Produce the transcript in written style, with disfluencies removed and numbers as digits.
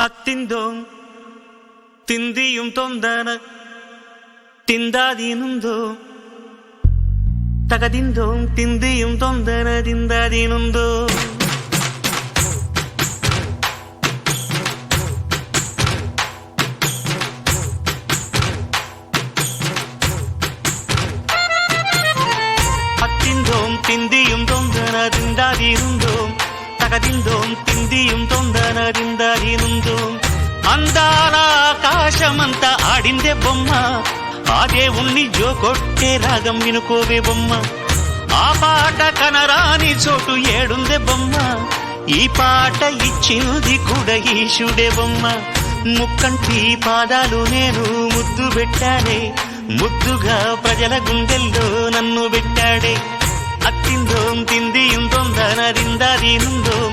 അത്തിന്തോം തിന്തിയും തൊന്തന തിന്താതീനുന്തോ തകതിന്തോം തിന്തിയും തൊന്തന തിന്താതീനുന്തോ അത്തിന്തോം തിന്തിയും തൊന്തന തിന്താതീനുന്തോ తగదిందోం తిందియం తొందరదిందదినుందోం అందాల ఆకాశమంతా ఆడిందే బొమ్మ ఆ దేవుణ్ణి జోకొట్టే రాగం వినుకోవే బొమ్మ ఆ పాట కనరాని చోటు ఏడుందే బొమ్మ ఈ పాట ఇచ్చినది కూడా ఈశుడే బొమ్మ ముక్కంటి పాదాలు నేను ముద్దు పెట్టాడే ముద్దుగా ప్రజల గుండెల్లో నన్ను పెట్టాడే అత్తిందోం తిందియం తొందరదిందదినుందోం